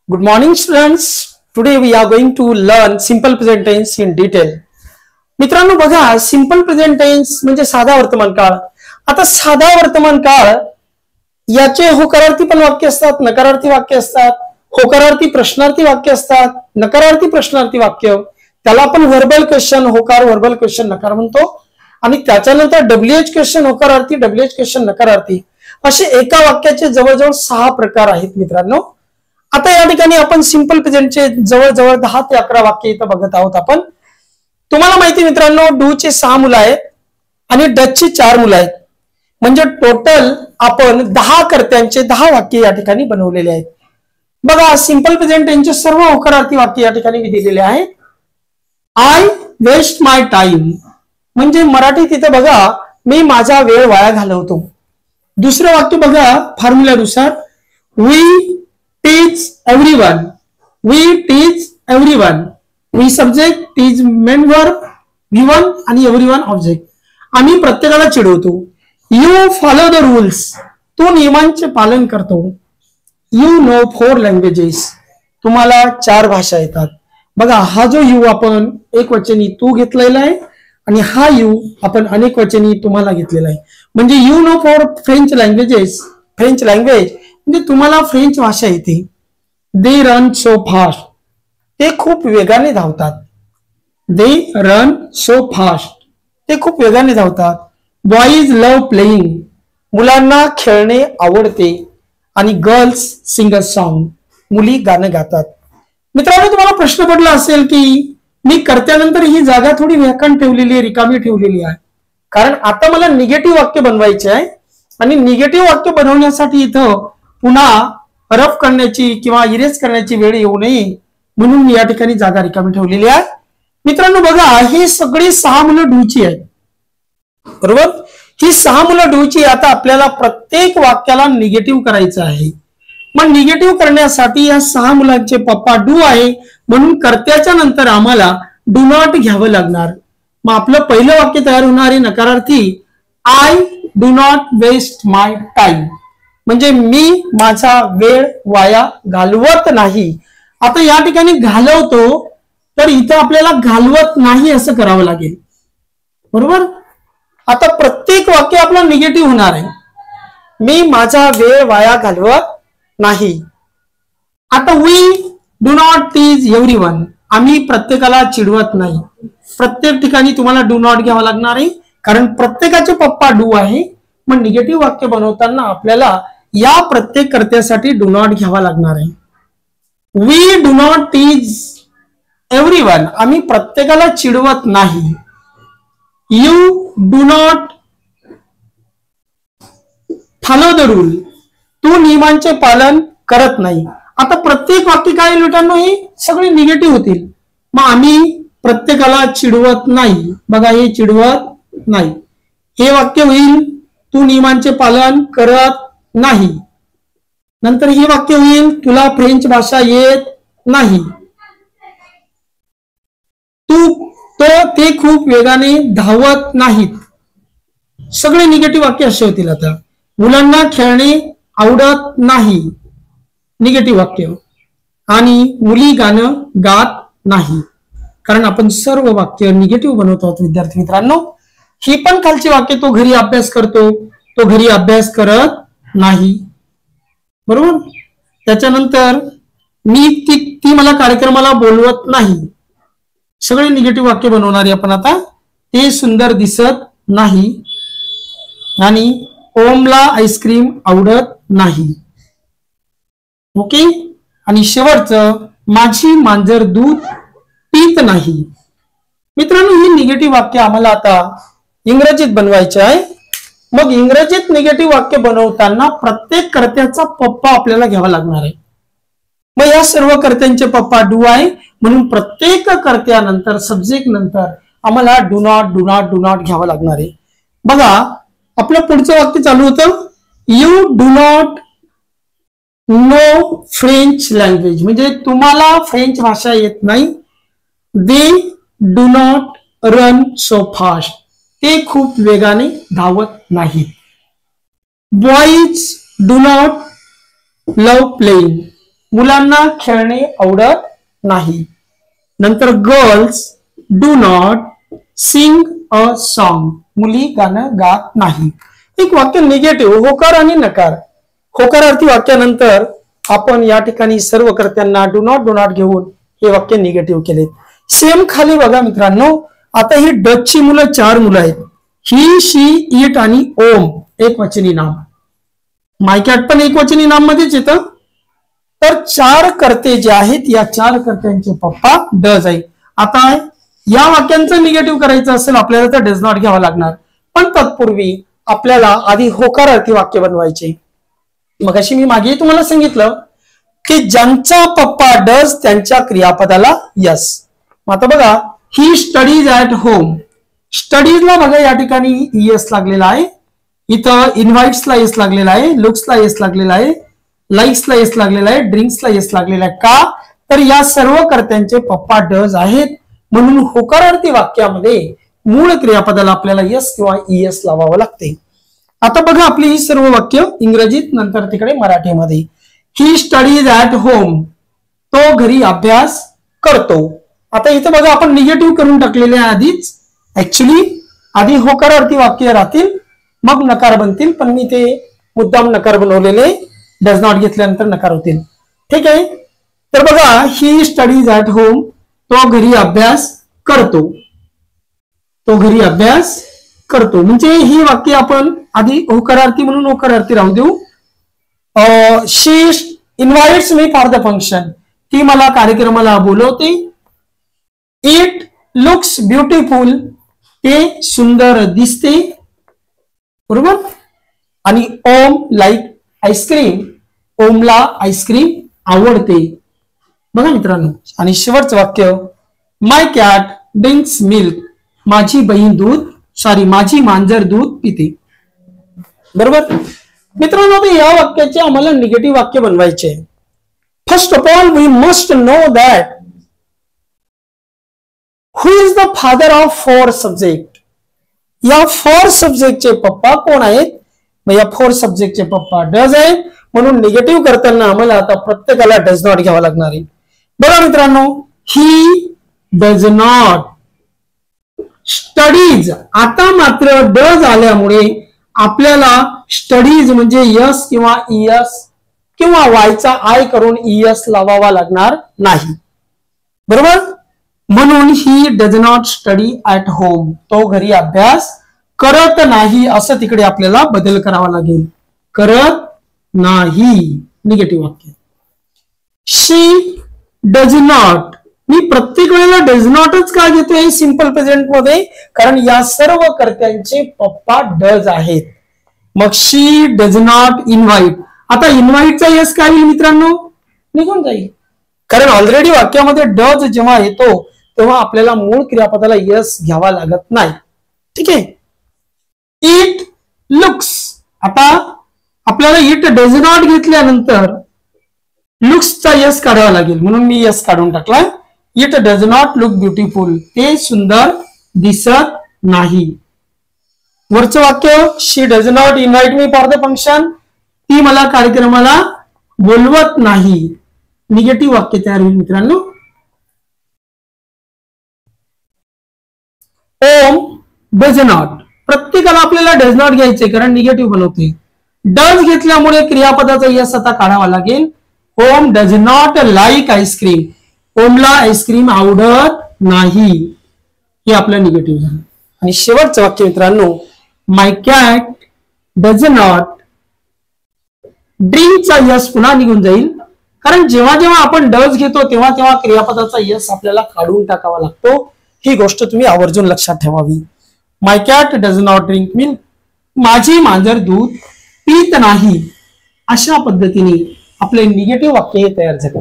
Good morning students. Today we are going to learn simple present tense in detail. मित्रांनो बघा, simple present tense म्हणजे साधा वर्तमान काळ. आता साधा वर्तमान काळ याचे होकारार्थी पण वाक्य असतात, नकारार्थी वाक्य असतात, होकारार्थी प्रश्नार्थी वाक्य असतात, नकारार्थी प्रश्नार्थी वाक्य. त्याला आपण व्हर्बल क्वेश्चन होकार, व्हर्बल क्वेश्चन नकार म्हणतो. आणि त्याच्यानंतर WH क्वेश्चन होकारार्थी, WH क्वेश्चन नकारार्थी, असे एका वाक्याचे जवळजवळ 6 प्रकार आहेत मित्रांनो. आता या ठिकाणी आपण सिंपल प्रेझेंटचे जवळजवळ 10 ते 11 वाक्य इथं बघत आहोत आपण. तुम्हाला माहिती मित्रांनो, डू चे 6 मुलं आहेत आणि डच ची 4 मुलं आहेत. म्हणजे टोटल आपण 10 कर्त्यांचे 10 वाक्य या ठिकाणी बनवलेले आहेत. बघा, सिंपल प्रेझेंट टेन्सचे सर्व होकारार्थी वाक्य या ठिकाणी मी दिलेले आहेत. आय वेस्ट माय टाइम म्हणजे मराठीत इथं बघा, मी माझा वेळ वाया घालवतो. दुसरं वाक्य बघा फॉर्म्युल्यानुसार, we teach everyone. We teach everyone. We subject, teach main verb, V1 आणि एव्हरीवन ऑब्जेक्ट. आम्ही प्रत्येकाला चिडवतो. You follow the rules. तू नियमांचे पालन करतो. You know 4 languages. तुम्हाला 4 भाषा येतात. बघा, हा जो यू आपण एकवचनी तू घेतलेला आहे आणि हा यू आपण अनेक वचनी तुम्हाला घेतलेला आहे. म्हणजे you know 4 French languages. French language म्हणजे तुम्हाला फ्रेंच भाषा येते. दे रन सो फास्ट. ते खूप वेगाने धावतात. दे रन सो फास्ट. ते खूप वेगाने धावतात. Boys love playing. मुलांना खेळणे आवडते. आणि गर्ल्स सिंग अ सॉन्ग. मुली गाणं गातात. मित्रांनो, तुम्हाला प्रश्न पडला असेल की मी कर्त्यानंतर ही जागा थोडी व्याकरण ठेवलेली आहे, रिकामी ठेवलेली आहे, कारण आता मला निगेटिव्ह वाक्य बनवायचे आहे. आणि निगेटिव्ह वाक्य बनवण्यासाठी इथं पुन्हा रफ करण्याची किंवा इरेज करण्याची वेळ येऊ नये म्हणून मी या ठिकाणी जागा रिकामी ठेवलेली आहे. मित्रांनो बघा, ही सगळी 6 मुलं डूची आहेत, बरोबर. ही 6 मुलं डूची. आता आपल्याला प्रत्येक वाक्याला निगेटिव्ह करायचं आहे. मग निगेटिव्ह करण्यासाठी या 6 मुलांचे पप्पा डू आहे म्हणून कर्त्याच्या नंतर आम्हाला डू नॉट घ्यावं लागणार. मग आपलं पहिलं वाक्य तयार होणार आहे नकारार्थी, I do not waste my time म्हणजे मी माझा वेळ वाया घालवत नाही. आता या ठिकाणी घालवतो, तर इथं आपल्याला घालवत नाही असं करावं लागेल, बरोबर. आता प्रत्येक वाक्य आपलं निगेटिव्ह होणार आहे. मी माझा वेळ वाया घालवत नाही. आता we do not tease everyone. आम्ही प्रत्येकाला चिडवत नाही. प्रत्येक ठिकाणी तुम्हाला डू नॉट घ्यावा लागणार आहे, कारण प्रत्येकाचे पप्पा डू आहे. मग निगेटिव्ह वाक्य बनवताना आपल्याला या प्रत्येक कर्त्यासाठी डू नॉट घ्यावा लागणार आहे. We do not tease everyone. आम्ही प्रत्येकाला चिडवत नाही. You do not follow the rule. तू नियमांचे पालन करत नाही. आता प्रत्येक वाक्य काय मित्रांनो, ही सगळी निगेटिव्ह होतील. मग आम्ही प्रत्येकाला चिडवत नाही. बघा, हे चिडवत नाही. हे वाक्य होईल, तू नियमांचे पालन करत नाही. नंतर हे वाक्य होईल, तुला फ्रेंच भाषा येत नाही. ते खूप वेगाने धावत नाहीत. सगळे निगेटिव्ह वाक्य असे होतील. आता मुलांना खेळणे आवडत नाही, निगेटिव्ह वाक्य. आणि मुली गाणं गात नाही, कारण आपण सर्व वाक्य निगेटिव्ह बनवत आहोत विद्यार्थी मित्रांनो. ही पण खालची वाक्य, तो घरी अभ्यास करतो, तो घरी अभ्यास करत नाही, बरोबर. त्याच्यानंतर मी ती मला कार्यक्रमाला बोलवत नाही. सगळे निगेटिव्ह वाक्य बनवणारे आपण आता. ते सुंदर दिसत नाही. आणि ओमला आईस्क्रीम आवडत नाही. ओके. आणि शेवटचं, माझी मांजर दूध पित नाही. मित्रांनो, ही निगेटिव्ह वाक्य आम्हाला आता इंग्रजीत बनवायचे आहे. मग इंग्रजीत निगेटिव्ह वाक्य बनवताना प्रत्येक कर्त्याचा पप्पा आपल्याला घ्यावा लागणार आहे. मग या सर्व कर्त्यांचे पप्पा डू आहे म्हणून प्रत्येक कर्त्यानंतर, सब्जेक्ट नंतर आम्हाला do not do not do not घ्यावं लागणार आहे. बघा, आपलं पुढचं वाक्य चालू होतं, you do not know French language म्हणजे तुम्हाला फ्रेंच भाषा येत नाही. They do not run so fast. ते खूप वेगाने धावत नाही. Boys do not love playing मुलांना खेळणे आवडत नाही. नंतर girls do not sing a song, मुली गाणं गात नाही. एक वाक्य निगेटिव्ह, होकार आणि नकार. होकारार्थी वाक्यानंतर आपण या ठिकाणी सर्व कर्त्यांना डू नॉट घेऊन हे वाक्य निगेटिव्ह केले. सेम खाली बघा मित्रांनो, आता ही डचची मुलं 4 मुलं आहेत. ही, शी, इट आणि ओम एक वचनी नाम. माय कॅट पण एक वचनी नाम मध्येच येतं. तर 4 कर्ते जे आहेत, या 4 कर्त्यांचे पप्पा डज आहे. आता या वाक्यांचं निगेटिव्ह करायचं असेल आपल्याला तर डज नॉट घ्यावा लागणार, पण तत्पूर्वी आपल्याला आधी होकारार्थी वाक्य बनवायचे. मग अशी मी मागे तुम्हाला सांगितलं की ज्यांचा पप्पा डज त्यांच्या क्रियापदाला यस. आता बघा, ही स्टडीज ऍट होम. स्टडीजला बघा या ठिकाणी यस लागलेला आहे. इथं इन्व्हाइट्सला यस लागलेला आहे, लुक्सला यस लागलेला आहे, लाईक्सला यस लागलेला आहे, ड्रिंक्सला यस लागलेला आहे. का तर या सर्व कर्त्यांचे पप्पा डज आहेत, म्हणून होकारार्थी वाक्यामध्ये मूळ क्रियापदाला आपल्याला यस किंवा ईएस लावावं लागते. आता बघा आपली ही सर्व वाक्य इंग्रजीत, नंतर तिकडे मराठीमध्ये. ही स्टडीज ऍट होम, तो घरी अभ्यास करतो. आता इथं बघा आपण निगेटिव्ह करून टाकलेले आहे आधीच. ऍक्च्युली आधी होकारार्थी वाक्य राहतील मग नकार बनतील, पण मी ते मुद्दाम नकार बनवलेले, डज नॉट घेतल्यानंतर नकार होतील. ठीक आहे. तर बघा, ही स्टडीज ऍट होम, तो घरी अभ्यास करतो. तो घरी अभ्यास करतो म्हणजे ही वाक्य आपण आधी होकारार्थी म्हणून होकारार्थी राहू देऊ. She invites me for the function, ती मला कार्यक्रमाला बोलवते. इट लुक्स ब्युटिफुल, ते सुंदर दिसते. बरोबर. आणि ओम लाईक आईस्क्रीम, ओमला आईस्क्रीम आवडते. बघा मित्रांनो, आणि शेवटचं वाक्य, माय कॅट ड्रिंक्स मिल्क, माझी माझी मांजर दूध पिते. बरोबर मित्रांनो, या वाक्याचे आम्हाला निगेटिव्ह वाक्य बनवायचे. First of all we must know that who is the father of 4 subject. या 4 सब्जेक्टचे पप्पा कोण आहेत? या 4 सब्जेक्टचे पप्पा डज आहेत, म्हणून निगेटिव्ह करताना आम्हाला आता प्रत्येकाला डज नॉट घ्यावा लागणार आहे. बघा मित्रांनो, ही डज नॉट स्टडीज. आता मात्र डज आल्यामुळे आपल्याला स्टडीज म्हणजे यस किंवा ईएस किंवा वायचा आय करून ईएस लावावा लागणार नाही. बरोबर. म्हणून ही does not study at home, तो घरी अभ्यास करत नाही, असं तिकडे आपल्याला बदल करावा लागेल. करत नाही, निगेटिव्ह वाक्य. शी डज नॉट, मी प्रत्येक वेळेला डज नॉटच का घेतोय सिंपल प्रेझेंट मध्ये? कारण या सर्व कर्त्यांचे पप्पा डज आहेत. मग शी डज नॉट इन्व्हाइट. आता इन्व्हाइटचा यस काय होईल मित्रांनो? निघून जाईल, कारण ऑलरेडी वाक्यामध्ये डज जेव्हा येतो तेव्हा आपल्याला मूळ क्रियापदाला यस घ्यावा लागत नाही. ठीक आहे. इट लुक्स, आता आपल्याला इट डज नॉट घेतल्यानंतर लुक्सचा यस काढावा लागेल, म्हणून मी यस काढून टाकला. It does not look beautiful, ते सुंदर दिसत नाही. वरचं वाक्य, she does not invite me for the function, ती मला कार्यक्रमाला बोलवत नाही. निगेटिव्ह वाक्य तयार होईल मित्रांनो. ओम डज नॉट, प्रत्येकाला आपल्याला डज नॉट घ्यायचे कारण निगेटिव्ह बनवते. डज घेतल्यामुळे क्रियापदाचा यस आता काढावा लागेल. Om does not like ice cream, ओमला आईस्क्रीम आवडत नाही, हे आपलं निगेटिव्ह झालं. आणि शेवटचं वाक्य मित्रांनो, माय कॅट डज नॉट, ड्रिंकचा यस पुन्हा निघून जाईल, कारण जेव्हा जेव्हा आपण डज घेतो तेव्हा तेव्हा क्रियापदाचा यस आपल्याला काढून टाकावा लागतो. ही गोष्ट तुम्ही आवर्जून लक्षात ठेवावी. My cat does not drink milk, माझी मांजर दूध पित नाही. अशा पद्धतीने आपले निगेटिव्ह वाक्य हे तयार झाले.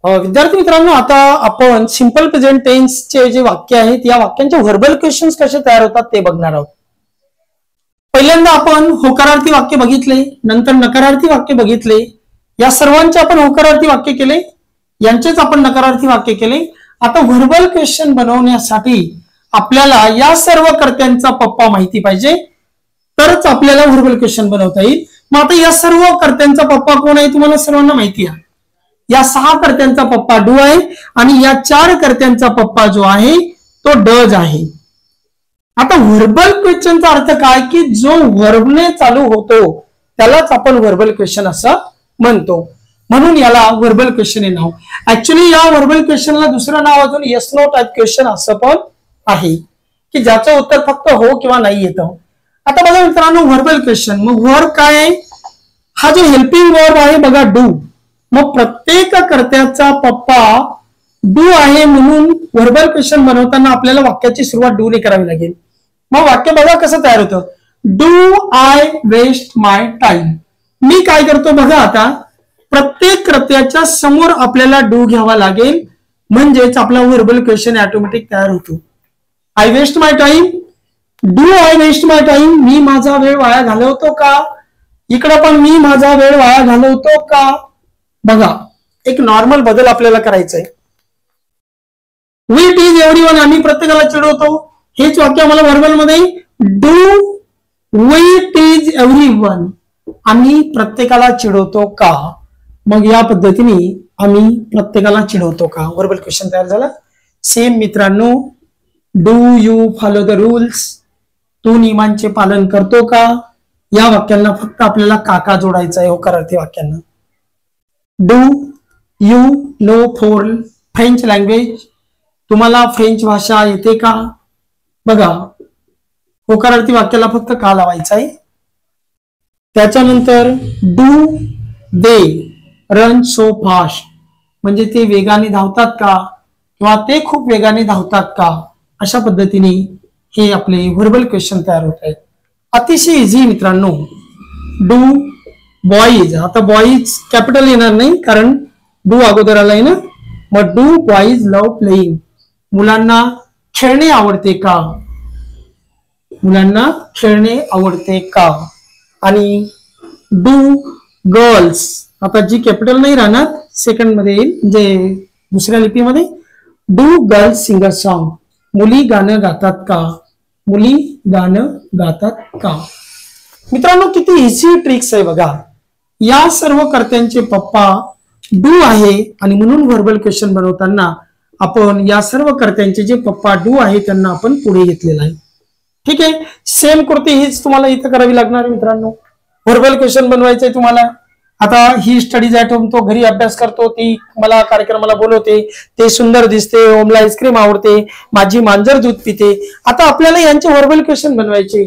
विद्यार्थी मित्रांनो, आता आपण सिंपल प्रेझेंट टेन्सचे जे वाक्य आहेत या वाक्यांचे व्हर्बल क्वेश्चन्स कसे तयार होतात ते बघणार आहोत. पहिल्यांदा आपण होकारार्थी वाक्य बघितले, नंतर नकारार्थी वाक्य बघितले. या सर्वांचे आपण होकारार्थी वाक्य केले, यांचेच आपण नकारार्थी वाक्य केले. आता व्हर्बल क्वेश्चन बनवण्यासाठी आपल्याला या सर्व कर्त्यांचा पप्पा माहिती पाहिजे, तरच आपल्याला व्हर्बल क्वेश्चन बनवता येईल. मग आता या सर्व कर्त्यांचा पप्पा कोण आहे तुम्हाला सर्वांना माहिती आहे. या 6 कर्त्यांचा पप्पा डू आहे आणि या 4 कर्त्यांचा पप्पा जो आहे तो डज आहे. आता व्हर्बल क्वेश्चनचा अर्थ काय की जो व्हर्बने चालू होतो त्यालाच आपण व्हर्बल क्वेश्चन असं म्हणतो, म्हणून याला व्हर्बल क्वेश्चन हे नाव. ऍक्च्युली या व्हर्बल क्वेश्चनला दुसरं नाव अजून येस नो टाइप क्वेश्चन असं पण आहे की ज्याचं उत्तर फक्त हो किंवा नाही येतं. आता बघा मित्रांनो व्हर्बल क्वेश्चन, मग वर्ब काय आहे, हा जो हेल्पिंग वर्ब आहे बघा डू. मग प्रत्येक कर्त्याचा पप्पा डू आहे म्हणून व्हर्बल क्वेश्चन बनवताना आपल्याला वाक्याची सुरुवात डू ने करावी लागेल. मग वाक्य बघा कसं तयार होतं, do I waste my time. मी काय करतो बघा, आता प्रत्येक कर्त्याच्या समोर आपल्याला डू घ्यावा लागेल म्हणजेच आपला व्हर्बल क्वेश्चन ऑटोमॅटिक तयार होतो. I waste my time, do I waste my time, मी माझा वेळ वाया घालवतो का, इकडे पण मी माझा वेळ वाया घालवतो का. बघा एक नॉर्मल बदल आपल्याला करायचा आहे. वी टीज एव्हरीवन, आम्ही प्रत्येकाला चिडवतो. हेच वाक्य मला व्हर्बल मध्ये डू वी टीज एव्हरीवन, आम्ही प्रत्येकाला चिडवतो का. मग या पद्धतीने आम्ही प्रत्येकाला चिडवतो का व्हर्बल क्वेश्चन तयार झाला. सेम मित्रांनो, do you follow the rules, तू नियमांचे पालन करतो का. या वाक्यांना फक्त आपल्याला काका जोडायचा आहे होकारार्थी वाक्यांना. Do you know for French language, तुम्हाला फ्रेंच भाषा येते का. बघा होकारार्थी वाक्याला फक्त का लावायचा आहे. त्याच्यानंतर do they run so fast, म्हणजे ते वेगाने धावतात का किंवा ते खूप वेगाने धावतात का. अशा पद्धतीने हे आपले व्हर्बल क्वेश्चन तयार होत आहेत. अतिशय इझी मित्रांनो. डू बॉईज, आता बॉईज कॅपिटल येणार नाही कारण डू अगोदर आलाय ना. मग डू बॉईज लव्ह प्लेइंग, मुलांना खेळणे आवडते का, मुलांना खेळणे आवडते का. आणि डू गर्ल्स, आता जी कॅपिटल नाही राहणार सेकंड मध्ये येईल म्हणजे दुसऱ्या लिपीमध्ये. Do girls sing a song, मुली गाणं गातात का, मुली गाणं गातात का. मित्रांनो किती इझी ट्रिक्स आहे बघा. या सर्व कर्त्यांचे पप्पा डू आहे आणि म्हणून व्हर्बल क्वेश्चन बनवताना आपण या सर्व कर्त्यांचे जे पप्पा डू आहे त्यांना आपण पुढे घेतलेला आहे. ठीक आहे, सेम कृती हीच तुम्हाला इथं करावी लागणार मित्रांनो. व्हर्बल क्वेश्चन बनवायचंय तुम्हाला. आता ही स्टडीज ॲट होम, तो घरी अभ्यास करतो, ती मला कार्यक्रमाला बोलवते, ते सुंदर दिसते, ओमला आईस्क्रीम आवडते, माझी मांजर दूध पिते. आता आपल्याला यांचे व्हर्बल क्वेश्चन बनवायचे.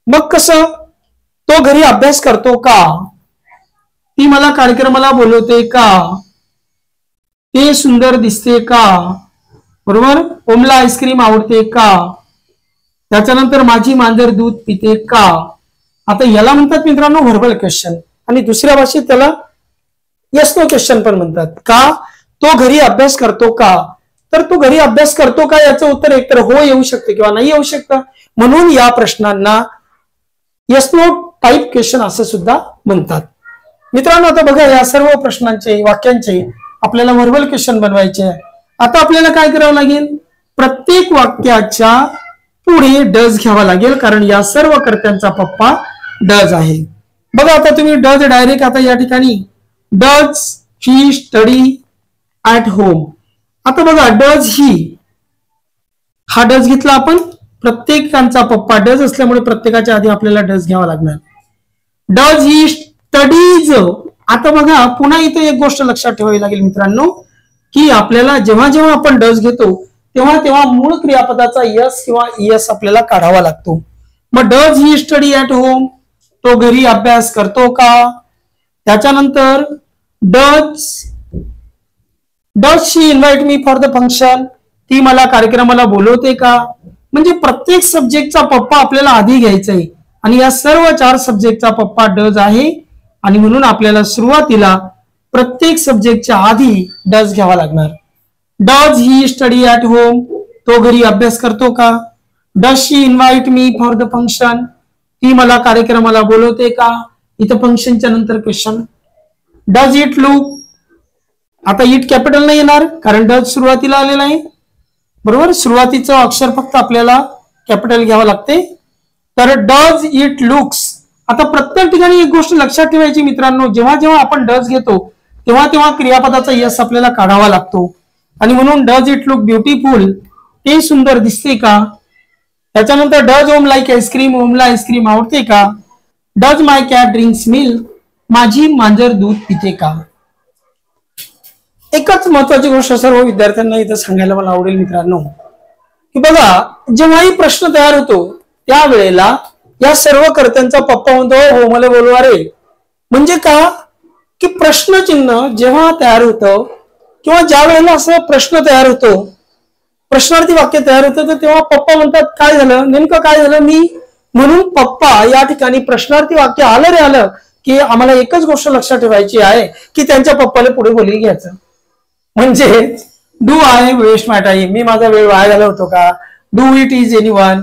मग कसं, तो घरी अभ्यास करतो का, ती मला कार्यक्रमाला बोलवते का, ते सुंदर दिसते का, बरोबर, ओमला आईस्क्रीम आवडते का, त्याच्यानंतर माझी मांजर दूध पिते का. आता याला म्हणतात मित्रांनो व्हर्बल क्वेश्चन आणि दुसऱ्या भाषेत त्याला येस नो क्वेश्चन पण म्हणतात. का, तो घरी अभ्यास करतो का, तर तो घरी अभ्यास करतो का याचं उत्तर एकतर हो येऊ शकते किंवा नाही येऊ शकतं. म्हणून या प्रश्नांना येस नो टाइप क्वेश्चन असं सुद्धा म्हणतात. मित्रांनो आता बघा या सर्व प्रश्नांचे वाक्यांचे आपल्याला व्हर्बल क्वेश्चन बनवायचे आहे. आता आपल्याला काय करावं लागेल, प्रत्येक वाक्याच्या पुढे डज घ्यावा लागेल कारण या सर्व कर्त्यांचा पप्पा डज आहे. बघा आता तुम्ही डज डायरेक्ट आता या ठिकाणी does he study at home. आता बघा डज ही, हा डज घेतला आपण, प्रत्येकांचा पप्पा डज असल्यामुळे प्रत्येकाच्या आधी आपल्याला डज घ्यावा लागणार. Does he studies. आता बघा पुन्हा इथे एक गोष्ट लक्षात ठेवावी लागेल मित्रांनो की आपल्याला जेव्हा जेव्हा आपण डज घेतो तेव्हा तेव्हा मूळ क्रियापदाचा यस किंवा यस आपल्याला काढावा लागतो. मग does he study at home, तो घरी अभ्यास करतो का. त्याच्यानंतर does she invite me for the function, ती मला कार्यक्रमाला बोलवते का. म्हणजे प्रत्येक सब्जेक्टचा पप्पा आपल्याला आधी घ्यायचा आहे आणि या सर्व 4 सब्जेक्टचा पप्पा डज आहे आणि म्हणून आपल्याला सुरुवातीला प्रत्येक सब्जेक्टच्या आधी डज घ्यावा लागणार. Does he study at home, तो घरी अभ्यास करतो का. Does she invite me for the function, ती मला कार्यक्रमाला बोलवते का. इथं फंक्शनच्या नंतर क्वेश्चन. डज इट लुक, आता इट कॅपिटल नाही येणार कारण डज सुरुवातीला आलेला आहे, बरोबर, सुरुवातीचं अक्षर फक्त आपल्याला कॅपिटल घ्यावं लागते. तर डज इट लुक्स, आता प्रत्येक ठिकाणी एक गोष्ट लक्षात ठेवायची मित्रांनो, जेव्हा जेव्हा आपण डज घेतो तेव्हा तेव्हा क्रियापदाचा यस आपल्याला काढावा लागतो. आणि म्हणून डज इट लुक ब्युटिफुल, ते सुंदर दिसते का. त्याच्यानंतर डज ओम लाईक आईस्क्रीम, ओमला आईस्क्रीम आवडते का. Does my cat drinks milk, माझी मांजर दूध पिते का. एकच महत्वाची गोष्ट सर्व विद्यार्थ्यांना इथं सांगायला मला आवडेल मित्रांनो, की बघा जेव्हाही प्रश्न तयार होतो त्यावेळेला या सर्व कर्त्यांचा पप्पा म्हणतो हो मला बोलवा रे. म्हणजे का की प्रश्नचिन्ह जेव्हा तयार होतं किंवा ज्या वेळेला असं प्रश्न तयार होतो, प्रश्नार्थी वाक्य तयार होतं, तर तेव्हा पप्पा म्हणतात काय झालं, नेमकं काय झालं मी. म्हणून पप्पा या ठिकाणी प्रश्नार्थी वाक्य आलं रे आलं की आम्हाला एकच गोष्ट लक्षात ठेवायची आहे की त्यांच्या पप्पाला पुढे बोली घ्यायचं. म्हणजे do I waste my time, मी माझा वेळ वाया घालवतो का. डू इट इज एनीवन,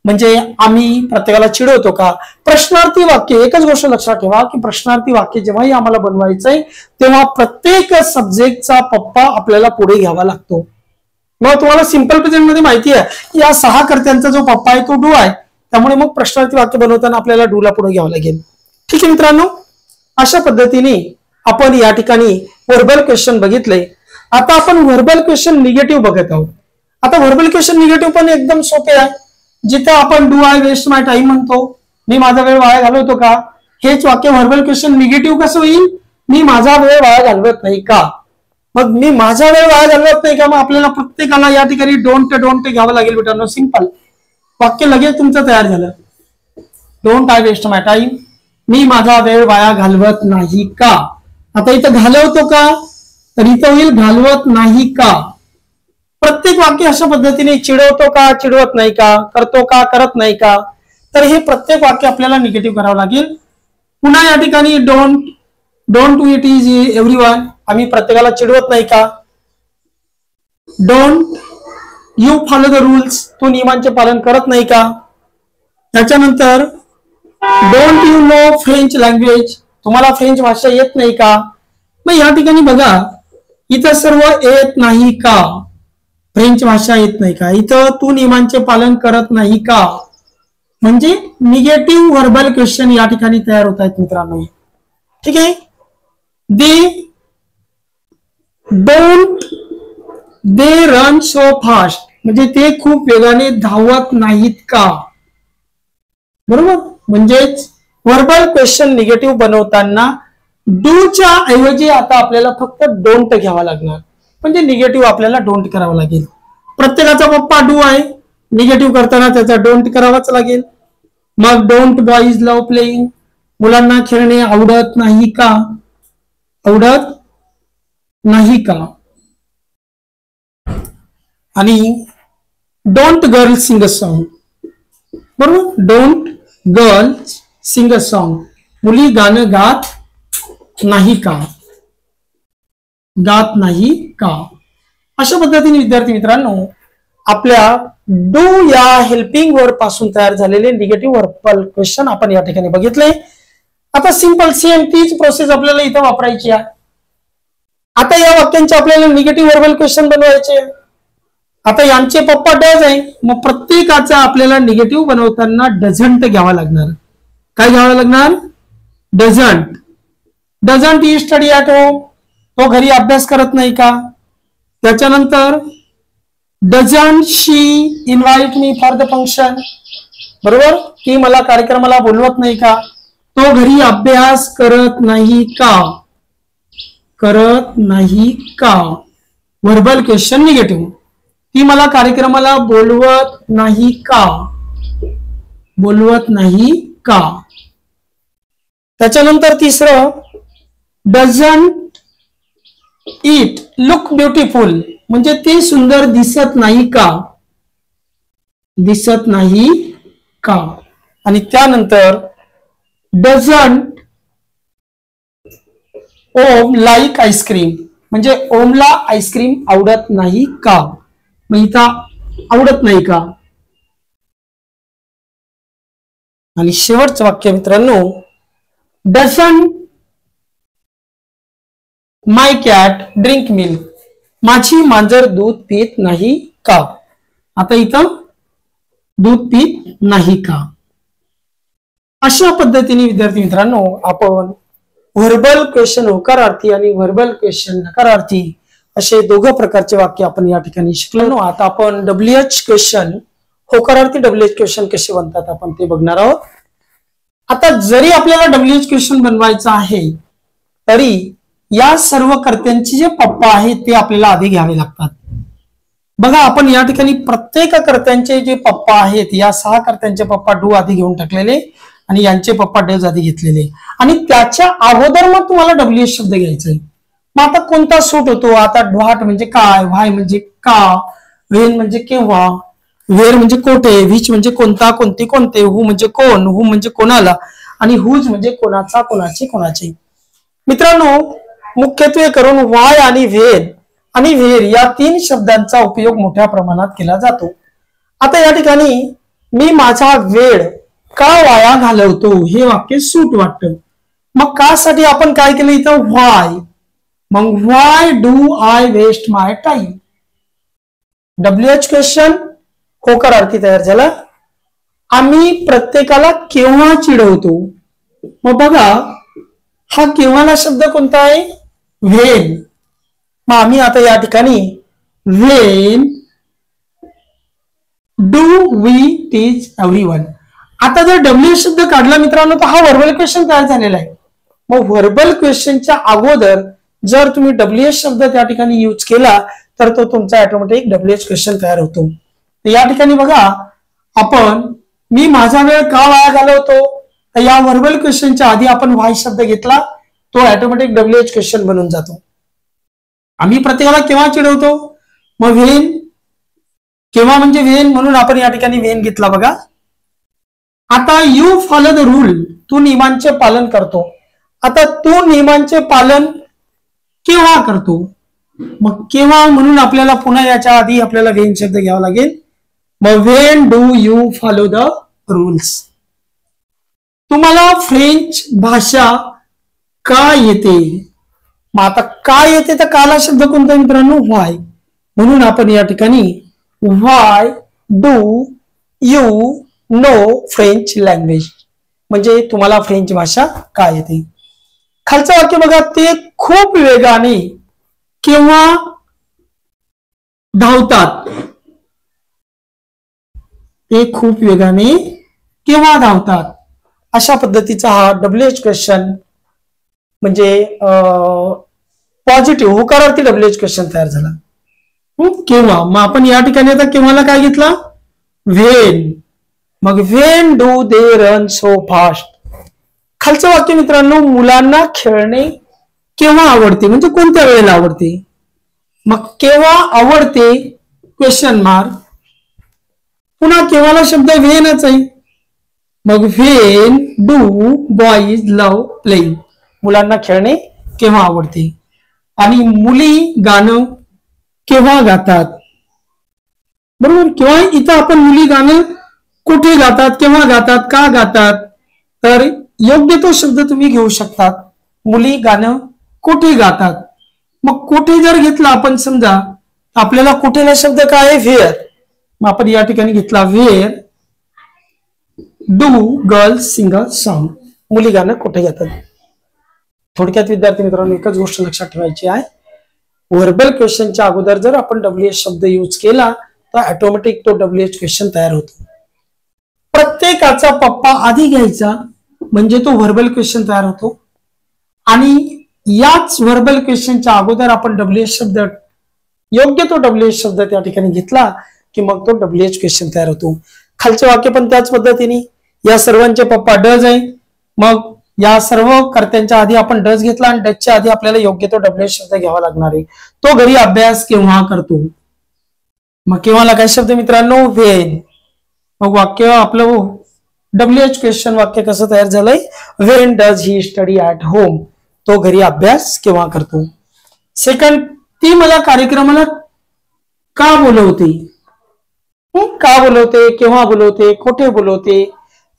म्हणजे आम्ही प्रत्येकाला चिडवतो का. प्रश्नार्थी वाक्य एकच गोष्ट लक्षात ठेवा की प्रश्नार्थी वाक्य जेव्हाही आम्हाला बनवायचंय तेव्हा प्रत्येक सब्जेक्टचा पप्पा आपल्याला पुढे घ्यावा लागतो. मग तुम्हाला सिंपल प्रेझेंट मध्ये माहिती आहे की या 6 कर्त्यांचा जो पप्पा आहे तो डू आहे, त्यामुळे मग प्रश्नार्थी वाक्य बनवताना आपल्याला डू ला पुढे घ्यावं लागेल. ठीक आहे मित्रांनो, अशा पद्धतीने आपण या ठिकाणी व्हर्बल क्वेश्चन बघितले. आता आपण व्हर्बल क्वेश्चन निगेटिव्ह बघत आहोत. आता व्हर्बल क्वेश्चन निगेटिव्ह पण एकदम सोपे आहे. जिथे आपण do I waste my time म्हणतो, मी माझा वेळ वाया घालवतो का, हेच वाक्य व्हर्बल क्वेश्चन निगेटिव्ह कसं होईल, मी माझा वेळ वाया घालवत नाही का. मग मी माझा वेळ वाया घालवत नाही का, मग आपल्याला प्रत्येकाला या ठिकाणी डोंट घ्यावं लागेल मित्रांनो. सिंपल वाक्य लगेच तुमचं तयार झालं. Don't I waste my time, मी माझा वेळ वाया घालवत नाही का. आता इथं घालवतो का, तर इथं होईल घालवत नाही का. प्रत्येक वाक्य अशा पद्धतीने चिडवतो का, चिडवत नाही का, करतो का, करत नाही का. तर हे प्रत्येक वाक्य आपल्याला निगेटिव्ह करावं लागेल. पुन्हा या ठिकाणी डोंट इट इज एव्हरीवन, आम्ही प्रत्येकाला चिडवत नाही का. Don't you follow the rules, तो नियमांचे पालन करत नाही का. त्याच्यानंतर don't you know French language, तुम्हाला फ्रेंच भाषा येत नाही का. मग या ठिकाणी बघा इथं सर्व येत नाही का, फ्रेंच भाषा येत नाही का. इथं तू नियमांचे पालन करत नाही का, म्हणजे निगेटिव्ह व्हर्बल क्वेश्चन या ठिकाणी तयार होत आहेत मित्रांनो. ठीक आहे. दे रन सो फास्ट, म्हणजे ते खूप वेगाने धावत नाहीत का. बरोबर, म्हणजेच व्हर्बल क्वेश्चन निगेटिव्ह बनवताना डूच्या ऐवजी आता आपल्याला फक्त डोंट घ्यावा लागणार, म्हणजे निगेटिव्ह आपल्याला डोंट करावं लागेल. प्रत्येकाचा पप्पा डू आहे, निगेटिव्ह करताना त्याचा डोंट करावाच लागेल. मग डोंट बॉईज लव्ह प्लेइंग, मुलांना खेळणे आवडत नाही का, आवडत नाही का. आणि don't girl sing a song, बरोबर, don't girl sing a song, मुली गाणं गात नाही का, गात नाही का. अशा पद्धतीने विद्यार्थी मित्रांनो आपल्या डू या हेल्पिंग वर्ड पासून तयार झालेले निगेटिव्ह व्हर्बल क्वेश्चन आपण या ठिकाणी बघितले. आता सिंपल सेम तीच प्रोसेस आपल्याला इथं वापरायची आहे. आता या वाक्यांचे आपल्याला निगेटिव्ह व्हर्बल क्वेश्चन बनवायचे. आता यांचे पप्पा डज आहे, मग प्रत्येकाचा आपल्याला निगेटिव्ह बनवताना डझंट घ्यावा लागणार. काय घ्यावं लागणार, doesn't. Doesn't he study at home, तो घरी अभ्यास करत नाही का. त्याच्यानंतर doesn't she invite me for the function, बरोबर, ती मला कार्यक्रमाला बोलवत नाही का. तो घरी अभ्यास करत नाही का, करत नाही का. Verbal question negative. ती मला कार्यक्रमाला बोलवत नाही का, बोलवत नाही का. त्याच्यानंतर तिसरं डझंट इट लुक ब्युटिफुल, म्हणजे ते सुंदर दिसत नाही का, दिसत नाही का. आणि त्यानंतर डझंट ओम लाईक आईस्क्रीम, म्हणजे ओमला आईस्क्रीम आवडत नाही का. मग इथं आवडत नाही का. आणि शेवटचं वाक्य मित्रांनो doesn't my cat drink milk, माझी मांजर दूध पित नाही का. आता इथं दूध पित नाही का. अशा पद्धतीने विद्यार्थी मित्रांनो आपण व्हर्बल क्वेश्चन होकारार्थी आणि व्हर्बल क्वेश्चन नकारार्थी असे दोघं प्रकारचे वाक्य आपण या ठिकाणी शिकलो. आता आपण WH क्वेश्चन होकारार्थी WH क्वेश्चन कसे बनतात आपण ते बघणार आहोत. आता जरी आपल्याला WH क्वेश्चन बनवायचा आहे तरी या सर्व कर्त्यांचे जे पप्पा आहेत ते आपल्याला आधी घ्यावे लागतात. बघा आपण या ठिकाणी प्रत्येक कर्त्यांचे जे पप्पा आहेत या 6 कर्त्यांचे पप्पा डू आधी घेऊन टाकलेले आणि यांचे पप्पा डज आधी घेतलेले आणि त्याच्या अगोदर मग तुम्हाला WH शब्द घ्यायचा आहे. मग आता कोणता सूट होतो. आता व्हाट म्हणजे काय, व्हाय म्हणजे का, व्हेन म्हणजे केव्हा, वेअर म्हणजे कोठे, व्हिच म्हणजे कोणता, कोणती, कोणते, हु म्हणजे कोण, हु म्हणजे कोणाला आणि हुज म्हणजे कोणाचा, कोणाचे, कोणाचे. मित्रांनो मुख्यत्वे करून व्हाय आणि व्हेर या 3 शब्दांचा उपयोग मोठ्या प्रमाणात केला जातो. आता या ठिकाणी मी माझा वेळ का वाया घालवतो हे वाक्य सूट वाटतं. मग का साठी आपण काय केलं इथं व्हाय. मग why do I waste my time. WH question होकारार्थी तयार झाला. आम्ही प्रत्येकाला केव्हा चिडवतो. मग बघा हा केव्हाला शब्द कोणता आहे व्हेन. मग आम्ही आता या ठिकाणी when do we teach everyone. आता जर WH शब्द काढला मित्रांनो तर हा व्हर्बल क्वेश्चन तयार झालेला आहे. मग व्हर्बल क्वेश्चनच्या अगोदर जर तुम्ही WH शब्द त्या ठिकाणी यूज केला तर तो तुमचा ऑटोमॅटिक WH क्वेश्चन तयार होतो. या ठिकाणी बघा आपण मी माझा वेळ का वाया घालवतो तर या व्हर्बल क्वेश्चनच्या आधी आपण व्हाय शब्द घेतला तो ऑटोमॅटिक WH क्वेश्चन बनून जातो. आम्ही प्रत्येकाला केव्हा चिडवतो. मग व्हेन केव्हा म्हणजे व्हेन म्हणून आपण या ठिकाणी व्हेन घेतला. बघा आता यू फॉलो द रूल तू नियमांचे पालन करतो. आता तू नियमांचे पालन केव्हा करतो. मग केव्हा म्हणून आपल्याला पुन्हा याच्या आधी आपल्याला व्हेन शब्द घ्यावा लागेल. मग when do you follow the rules. तुम्हाला फ्रेंच भाषा का येते. मग आता काय येते तर काला शब्द कोणता मित्रांनो व्हाय. म्हणून आपण या ठिकाणी why do you know French language म्हणजे तुम्हाला फ्रेंच भाषा काय येते. खालचं वाक्य बघा ते खूप वेगाने केव्हा धावतात. ते खूप वेगाने केव्हा धावतात. अशा पद्धतीचा हा WH क्वेश्चन म्हणजे पॉझिटिव्ह होकारार्थी WH क्वेश्चन तयार झाला. केव्हा मग आपण या ठिकाणी आता केव्हाला काय घेतला व्हेन. मग when do they run so fast. खालचं वाक्य मित्रांनो मुलांना खेळणे केव्हा आवडते म्हणजे कोणत्या वेळेला आवडते. मग केव्हा आवडते क्वेश्चन मार्क. पुन्हा केव्हाला शब्द व्हेनच आहे. मग when do boys love playing. मुलांना खेळणे केव्हा आवडते. आणि मुली गाणं केव्हा गातात. बरोबर केव्हा इथं आपण मुली गाणं कुठे गातात केव्हा गातात का गातात तर योग्य तो शब्द तुम्ही घेऊ शकतात. मुली गाणं कुठे गातात. मग कुठे जर घेतला आपण समजा आपल्याला कुठेला शब्द काय आहे व्हेअर. मग आपण या ठिकाणी घेतला where do girls sing a song. मुली गाणं कुठे गातात. थोडक्यात विद्यार्थी मित्रांनो एकच गोष्ट लक्षात ठेवायची आहे व्हर्बल क्वेश्चनच्या अगोदर जर आपण WH शब्द यूज केला तर ऑटोमॅटिक तो WH क्वेश्चन तयार होतो. प्रत्येकाचा पप्पा आधी घ्यायचा म्हणजे तो व्हर्बल क्वेश्चन तयार होतो. आणि याच व्हर्बल क्वेश्चनच्या अगोदर आपण WH शब्द योग्य तो WH शब्द त्या ठिकाणी घेतला की मग तो WH क्वेश्चन तयार होतो. खालचे वाक्य पण त्याच पद्धतीने या सर्वांचे पप्पा डज आहे. मग या सर्व कर्त्यांच्या आधी आपण डज घेतला आणि डजच्या आधी आपल्याला योग्य तो WH शब्द घ्यावा लागणार आहे. तो घरी अभ्यास केव्हा करतो. मग केव्हाला काय शब्द मित्रांनो व्हेन. मग वाक्य आपलं WH क्वेश्चन वाक्य कसं तयार झालंय when does he study at home. तो घरी अभ्यास केव्हा करतो. सेकंड ती मला कार्यक्रमाला का बोलवते. का बोलवते केव्हा बोलवते कुठे बोलवते.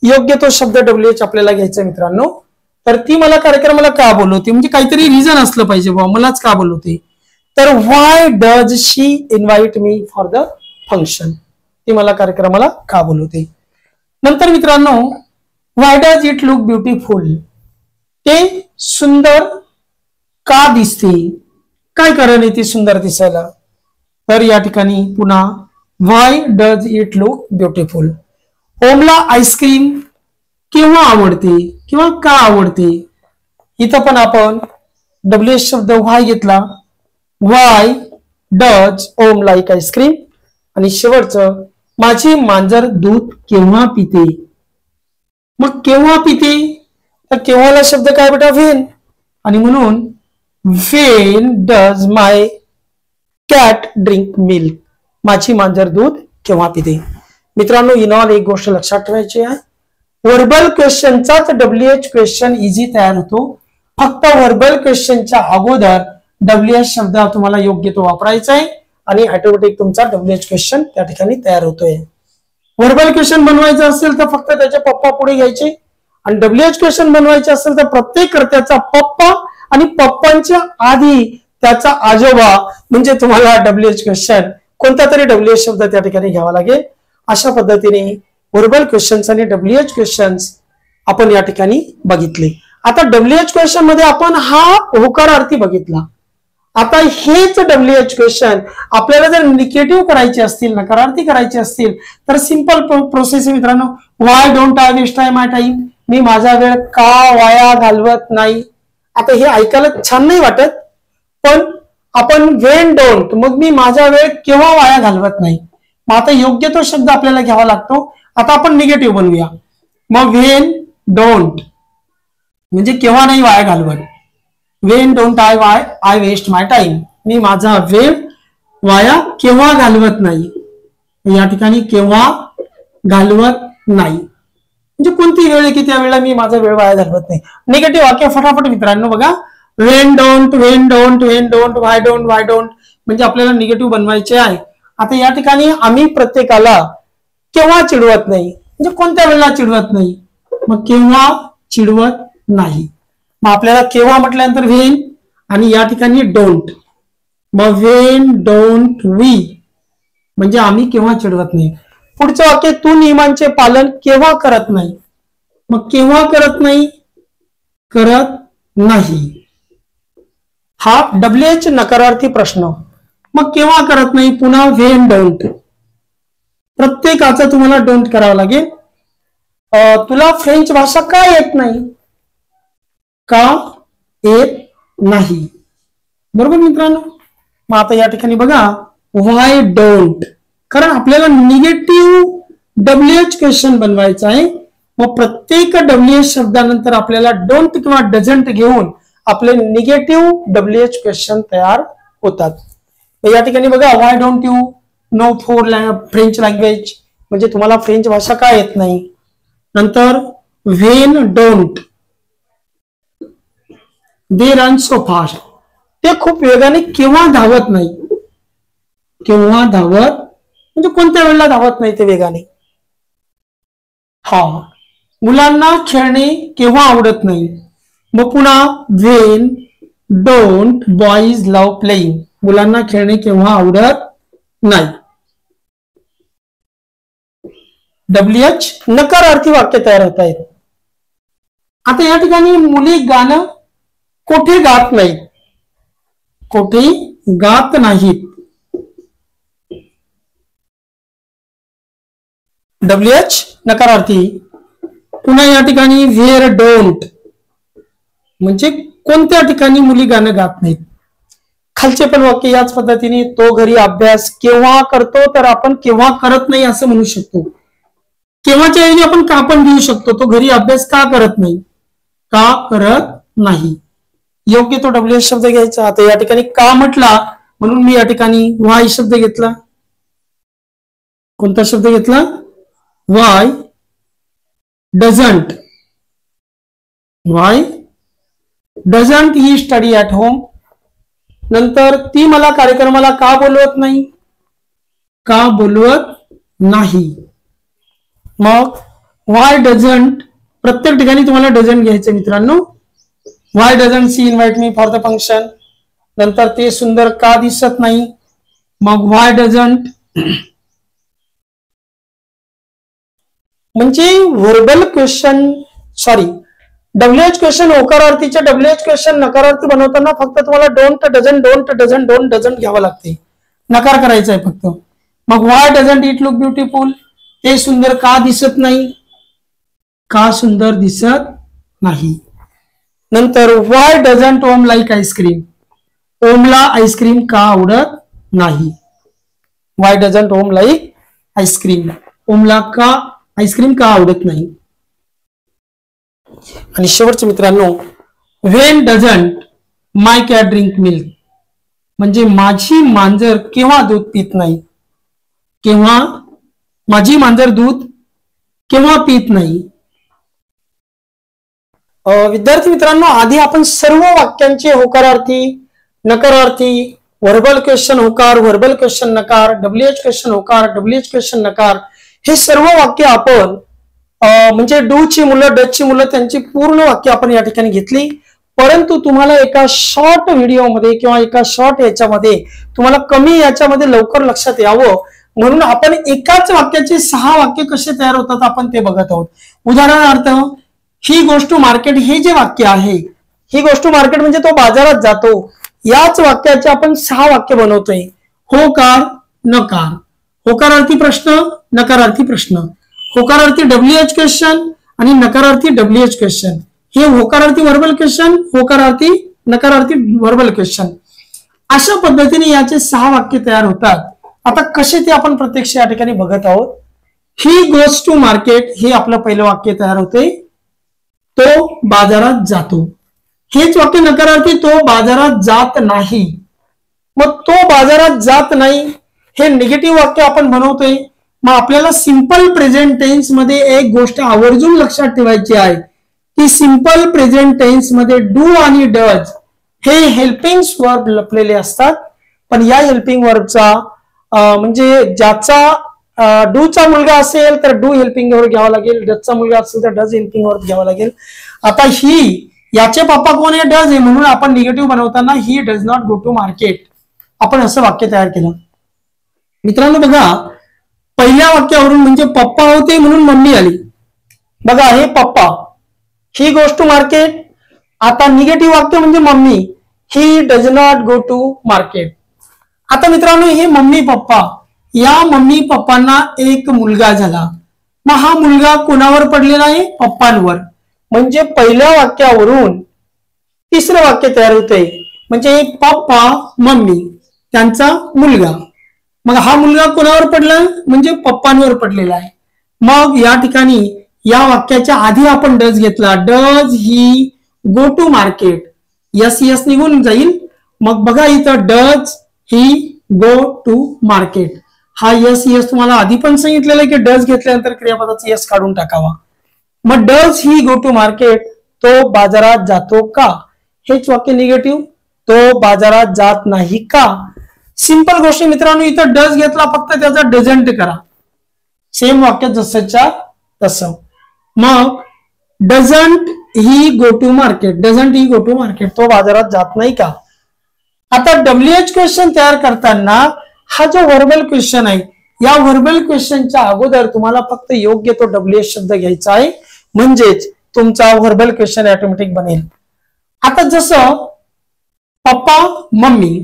योग्य तो शब्द WH आपल्याला घ्यायचा मित्रांनो. तर ती मला कार्यक्रमाला का बोलवते म्हणजे काहीतरी रिझन असलं पाहिजे बाबा मलाच का बोलवते. तर why does she invite me for the function. ती मला कार्यक्रमाला का बोलवते. नंतर मित्रांनो why does it look beautiful, ते सुंदर का दिसते, काय कारण आहे ती सुंदर दिसायला, तर या ठिकाणी पुन्हा why does it look beautiful. ओमला आईस्क्रीम केव्हा आवडते किंवा का आवडते, इथं पण आपण WH शब्द व्हाय घेतला. व्हाय डज ओम लाईक आईस्क्रीम, आणि शेवटचं माझी मांजर दूध केव्हा पिते. मग केव्हा पिते, तर केव्हाला शब्द काय बेटा व्हेन, आणि म्हणून when does my cat drink milk, माझी मांजर दूध केव्हा पिते. मित्रांनो इनऑल एक गोष्ट लक्षात ठेवायची आहे, व्हर्बल क्वेश्चनचाच WH क्वेश्चन इझी तयार होतो. फक्त व्हर्बल क्वेश्चनच्या अगोदर WH शब्द तुम्हाला योग्य तो वापरायचा आहे आणि ऑटोमॅटिक तुमचा WH क्वेश्चन त्या ठिकाणी तयार होतोय. व्हर्बल क्वेश्चन बनवायचं असेल तर फक्त त्याचे पप्पा पुढे घ्यायचे, आणि WH क्वेश्चन बनवायचे असेल तर प्रत्येक कर्त्याचा पप्पा आणि पप्पांच्या आधी त्याचा आजोबा, म्हणजे तुम्हाला WH क्वेश्चन कोणता तरी WH शब्द त्या ठिकाणी घ्यावा लागेल. अशा पद्धतीने व्हर्बल क्वेश्चन्स आणि WH क्वेश्चन्स आपण या ठिकाणी बघितले. आता WH क्वेश्चन मध्ये आपण हा होकारार्थी बघितला. आता हेच WH क्वेश्चन आपल्याला जर निगेटिव्ह करायचे असतील, नकारार्थी करायचे असतील, तर सिंपल प्रोसेस आहे मित्रांनो. Why don't I waste my time, मी माझा वेळ का वाया घालवत नाही. आता हे ऐकायला छान नाही वाटत, पण आपण व्हेन डोंट, मग मी माझा वेळ केव्हा वाया घालवत नाही. मग आता योग्य तो शब्द आपल्याला घ्यावा लागतो. आता आपण निगेटिव्ह बनवूया. मग व्हेन डोंट म्हणजे केव्हा नाही वाया घालवत. When don't I waste my time, मी माझा वेळ वाया केव्हा घालवत नाही. या ठिकाणी केव्हा घालवत नाही म्हणजे कोणती वेळ आहे की त्या वेळेला मी माझा वेळ वाया घालवत नाही. निगेटिव्ह वाक्य फटाफट मित्रांनो बघा. When don't when don't when don't why don't म्हणजे आपल्याला निगेटिव्ह बनवायचे आहे. आता या ठिकाणी आम्ही प्रत्येकाला केव्हा चिडवत नाही म्हणजे कोणत्या वेळेला चिडवत नाही, मग केव्हा चिडवत नाही. मग आपल्याला केव्हा म्हटल्यानंतर व्हेन आणि या ठिकाणी डोंट, मग व्हेन डोंट वी म्हणजे आम्ही केव्हा चिडवत नाही. पुढचं वाक्य तू नियमांचे पालन केव्हा करत नाही, मग केव्हा करत नाही, करत नाही. हा WH नकारार्थी प्रश्न. मग केव्हा करत नाही, पुन्हा व्हेन डोंट. प्रत्येकाचा तुम्हाला डोंट करावं लागेल. तुला फ्रेंच भाषा का येत नाही, का येत नाही, बरोबर मित्रांनो. मग आता या ठिकाणी बघा व्हाय डोंट, कारण आपल्याला निगेटिव्ह WH क्वेश्चन बनवायचा आहे. मग प्रत्येक WH शब्दानंतर आपल्याला डोंट किंवा डझंट घेऊन आपले निगेटिव्ह WH क्वेश्चन तयार होतात. या ठिकाणी बघा why don't you know French language म्हणजे तुम्हाला फ्रेंच भाषा का येत नाही. नंतर when don't they run so fast, ते खूप वेगाने केव्हा धावत नाही. केव्हा धावत म्हणजे कोणत्या वेळेला धावत नाही ते वेगाने. हा मुलांना खेळणे केव्हा आवडत नाही, मग पुन्हा when don't boys love playing, मुलांना खेळणे केव्हा आवडत नाही. WH नकारार्थी वाक्य तयार होत आहेत. आता या ठिकाणी मुली गाणं कोठे गात नाहीत, कोठे गात नाहीत. WH नकारार्थी. पुन्हा या ठिकाणी व्हेअर डोंट म्हणजे कोणत्या ठिकाणी मुली गाणं गात नाहीत. खालचे पण वाक्य याच पद्धतीने. तो घरी अभ्यास केव्हा करतो, तर आपण केव्हा करत नाही असं म्हणू शकतो. केव्हाच्या ऐवजी आपण का पण घेऊ शकतो. तो घरी अभ्यास का करत नाही, का करत नाही. योग्य तो WH शब्द घ्यायचा. आता या ठिकाणी का म्हटला म्हणून मी या ठिकाणी व्हाय शब्द घेतला. कोणता शब्द घेतला, why doesn't. Why doesn't he study at home. नंतर ती मला कार्यक्रमाला का बोलवत नाही, का बोलवत नाही. मग व्हाय डझंट प्रत्येक ठिकाणी तुम्हाला डझंट घ्यायचं मित्रांनो. Why doesn't she invite me for the function. नंतर ते सुंदर का दिसत नाही, मग व्हाय डझंट. म्हणजे verbal question sorry WH question होकारार्थीचे WH क्वेश्चन नकारार्थी बनवताना फक्त तुम्हाला डोंट डझंट घ्यावं लागते, नकार करायचा आहे फक्त. मग why doesn't it look beautiful, ते सुंदर का दिसत नाही, का सुंदर दिसत नाही. नंतर why doesn't Om like ice cream, ओमला आईस्क्रीम का आवडत नाही. Why doesn't Om like ice cream, ओमला का आईस्क्रीम का आवडत नाही. आणि शेवटचे मित्रांनो, when doesn't my cat drink milk, म्हणजे माझी मांजर केव्हा दूध पित नाही, केव्हा माझी मांजर दूध केव्हा पित नाही. विद्यार्थी मित्रांनो, आधी आपण सर्व वाक्यांचे होकारार्थी, नकारार्थी, व्हर्बल क्वेश्चन होकार, व्हर्बल क्वेश्चन नकार, WH क्वेश्चन होकार, WH क्वेश्चन नकार, हे सर्व वाक्य आपण म्हणजे डू ची मुलं, डच ची मुलं, त्यांची पूर्ण वाक्य आपण या ठिकाणी घेतली. परंतु तुम्हाला एका शॉर्ट व्हिडिओमध्ये किंवा एका शॉर्ट याच्यामध्ये तुम्हाला कमी याच्यामध्ये लवकर लक्षात यावं म्हणून आपण एकाच वाक्याचे 6 वाक्य कसे तयार होतात आपण ते बघत आहोत. उदाहरणार्थ, ही गोष्ट टू मार्केट, हे जे वाक्य आहे, ही गोष्ट टू मार्केट म्हणजे तो बाजारात जातो, याच वाक्याचे आपण 6 वाक्य बनवतोय. होकार, नकार, होकारार्थी प्रश्न, नकारार्थी प्रश्न, होकारार्थी WH क्वेश्चन आणि नकारार्थी WH क्वेश्चन, हे होकारार्थी व्हर्बल क्वेश्चन, होकारार्थी नकारार्थी व्हर्बल क्वेश्चन. अशा पद्धतीने याचे 6 वाक्य तयार होतात. आता कसे ते आपण प्रत्यक्ष या ठिकाणी बघत आहोत. ही गोज टू मार्केट, हे आपलं पहिलं वाक्य तयार होते, तो बाजारात जातो. हेच वाक्य नकारार्थी, तो बाजारात जात नाही. मग तो बाजारात जात नाही हे निगेटिव्ह वाक्य आपण बनवतोय. मग आपल्याला सिंपल प्रेझेंट टेन्स मध्ये एक गोष्ट आवर्जून लक्षात ठेवायची आहे की सिंपल प्रेझेंट टेन्स मध्ये डू आणि डज हे हेल्पिंग वर्ब लपलेले असतात. पण या हेल्पिंग वर्बचा म्हणजे ज्याचा डूचा मुलगा असेल तर डू हेल्पिंग वर्ब घ्यावा लागेल, डजचा मुलगा असेल तर डज हेल्पिंग वर्ब घ्यावा लागेल. आता ही याचे पप्पा कोण आहे, डज आहे, म्हणून आपण निगेटिव्ह बनवताना he does not go to market आपण असं वाक्य तयार केलं. मित्रांनो बघा, पहिल्या वाक्यावरून म्हणजे पप्पा होते म्हणून मम्मी आली. बघा, हे papa, he goes to market. आता निगेटिव्ह वाक्य म्हणजे mummy, he does not go to market. आता मित्रांनो, हे मम्मी पप्पा, या मम्मी पप्पांना एक मुलगा झाला. मग हा मुलगा कोणावर पडलेला आहे, पप्पांवर. म्हणजे पहिल्या वाक्यावरून तिसरं वाक्य तयार होते, म्हणजे पप्पा, मम्मी, त्यांचा मुलगा. मग हा मुलगा कोणावर पडला, म्हणजे पप्पांवर पडलेला आहे. मग या ठिकाणी या वाक्याच्या आधी आपण डज घेतला, does he go to market, yes yes निघून जाईल. मग बघा इथं does he go to market, हा यस यस तुम्हाला आधी पण सांगितलेलं आहे की डज घेतल्यानंतर क्रियापदाचा यस काढून टाकावा. मग does he go to market, तो बाजारात जातो का, हेच वाक्य निगेटिव्ह, तो बाजारात जात नाही का. सिंपल गोष्ट मित्रांनो, इथं डज घेतला, फक्त त्याचा डझंट करा, सेम वाक्य जसंच्या तसं. मग doesn't he go to market, doesn't he go to market, तो बाजारात जात नाही का. आता WH क्वेश्चन तयार करताना हा जो व्हर्बल क्वेश्चन आहे, या व्हर्बल क्वेश्चनच्या अगोदर तुम्हाला फक्त योग्य तो WH शब्द घ्यायचा आहे, म्हणजेच तुमचा व्हर्बल क्वेश्चन ऑटोमॅटिक बनेल. आता जसं पप्पा, मम्मी,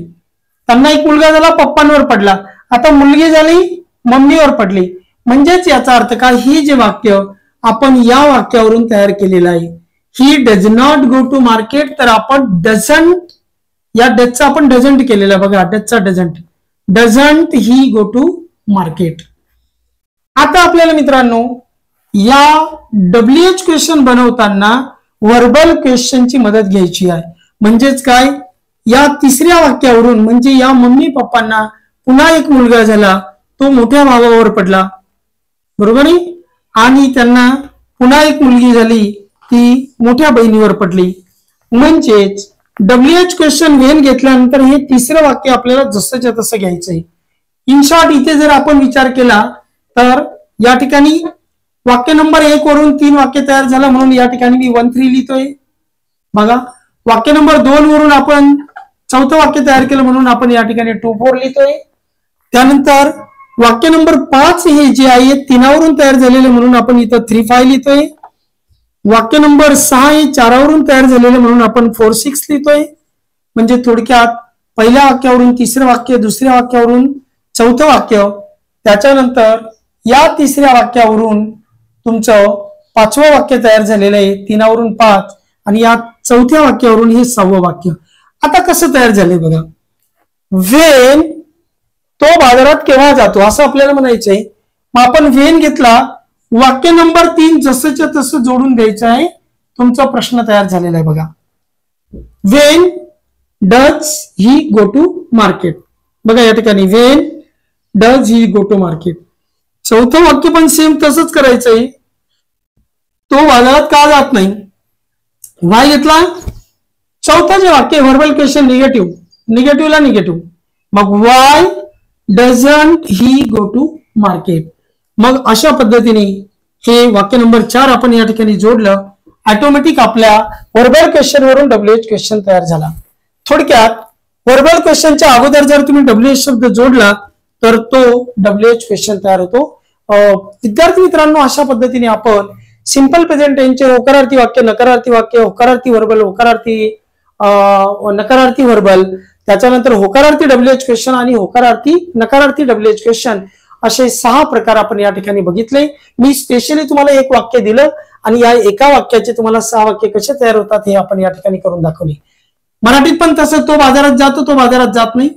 त्यांना एक मुलगा झाला, पप्पांवर पडला. आता मुलगी झाली, मम्मीवर पडली. म्हणजेच याचा अर्थ काय, ही जे वाक्य आपण या वाक्यावरून तयार केलेलं आहे, he does not go to market, तर आपण डझंट, या डजचा आपण डझंट केलेला आहे. बघा, डजचा doesn't, doesn't he go to market. आता आपल्याला मित्रांनो या WH क्वेश्चन बनवताना व्हर्बल क्वेश्चनची मदत घ्यायची आहे. म्हणजेच काय, या तिसऱ्या वाक्यावरून म्हणजे या मम्मी पप्पांना पुन्हा एक मुलगा झाला, तो मोठ्या भावावर पडला, बरोबर आहे, आणि त्यांना पुन्हा एक मुलगी झाली, ती मोठ्या बहिणीवर पडली. म्हणजेच WH क्वेश्चन व्हेन घेतल्यानंतर हे तिसरं वाक्य आपल्याला जसंच्या तसं घ्यायचंय. इन शॉर्ट इथे जर आपण विचार केला तर या ठिकाणी वाक्य नंबर 1 वरून 3 वाक्य तयार झालं, म्हणून या ठिकाणी मी 1-3 लिहितोय. बघा, वाक्य नंबर 2 वरून आपण चौथं वाक्य तयार केलं, म्हणून आपण या ठिकाणी 2-4 लिहितोय. त्यानंतर वाक्य नंबर 5 हे जे आहे 3 वरून तयार झालेले, म्हणून आपण इथं 3-5 लिहितोय. वाक्य नंबर 6 हे 4वरून तयार झालेले म्हणून आपण 4-6 लिहितोय. म्हणजे थोडक्यात पहिल्या वाक्यावरून तिसरं वाक्य, दुसऱ्या वाक्यावरून चौथं वाक्य, त्याच्यानंतर या तिसऱ्या वाक्यावरून तुमचं 5वं वाक्य तयार झालेलं आहे, 3वरून 5, आणि या चौथ्या वाक्यावरून हे 6वं वाक्य. आता कसं तयार झालंय बघा. वेन तो बाजारात केव्हा जातो असं आपल्याला म्हणायचंय. मग आपण वेन घेतला, वाक्य नंबर 3 जसंच्या तसं जोडून द्यायचं आहे. तुमचा प्रश्न तयार झालेला आहे बघा. When does he go to market. बघा या ठिकाणी when does he go to market. चौथं वाक्य पण सेम तसंच करायचंय. तो बाजारात का जात नाही. वाय घेतला. चौथं जे वाक्य व्हर्बल क्वेश्चन निगेटिव्ह, निगेटिव्हला निगेटिव्ह. मग why doesn't he go to market. मग अशा पद्धतीने हे वाक्य नंबर 4 आपण या ठिकाणी जोडलं. ऑटोमॅटिक आपल्या व्हर्बल क्वेश्चन वरून WH क्वेश्चन तयार झाला. थोडक्यात व्हर्बल क्वेश्चनच्या अगोदर जर तुम्ही WH शब्द जोडला तर तो WH क्वेश्चन तयार होतो. विद्यार्थी मित्रांनो, अशा पद्धतीने आपण सिंपल प्रेझेंट टेन्सचे होकारार्थी वाक्य, नकारार्थी वाक्य, होकारार्थी व्हर्बल, होकारार्थी नकारार्थी व्हर्बल, त्याच्यानंतर होकारार्थी WH क्वेश्चन आणि होकारार्थी नकारार्थी WH क्वेश्चन असे 6 प्रकार आपण या ठिकाणी बघितले. मी स्पेशली तुम्हाला एक वाक्य दिलं आणि या एका वाक्याचे तुम्हाला 6 वाक्य कसे तयार होतात हे आपण या ठिकाणी करून दाखवले. मराठीत पण तसं, तो बाजारात जातो, तो बाजारात जात नाही.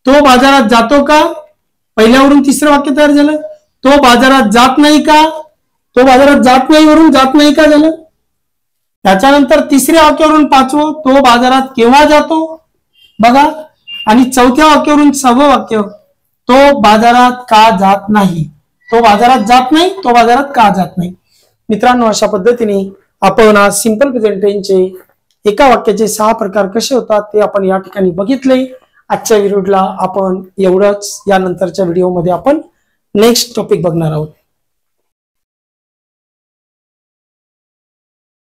तो बाजारात जातो का, पहिल्यावरून तिसरं वाक्य तयार झालं. तो बाजारात जात नाही का, तो बाजारात जात नाही वरून जात नाही का झालं. त्याच्यानंतर तिसऱ्या वाक्यावरून 5वं, तो बाजारात केव्हा जातो बघा. आणि चौथ्या वाक्यावरून 6वं वाक्य, तो बाजारात का जात नाही. तो बाजारात जात नाही, तो बाजारात का जात नाही. मित्रांनो, अशा पद्धतीने आपण आज सिंपल प्रेझेंट टेन्सचे एका वाक्याचे 6 प्रकार कसे होतात ते आपण या ठिकाणी बघितले. आजच्या व्हिडिओला आपण एवढंच. यानंतरच्या व्हिडिओमध्ये आपण नेक्स्ट टॉपिक बघणार आहोत.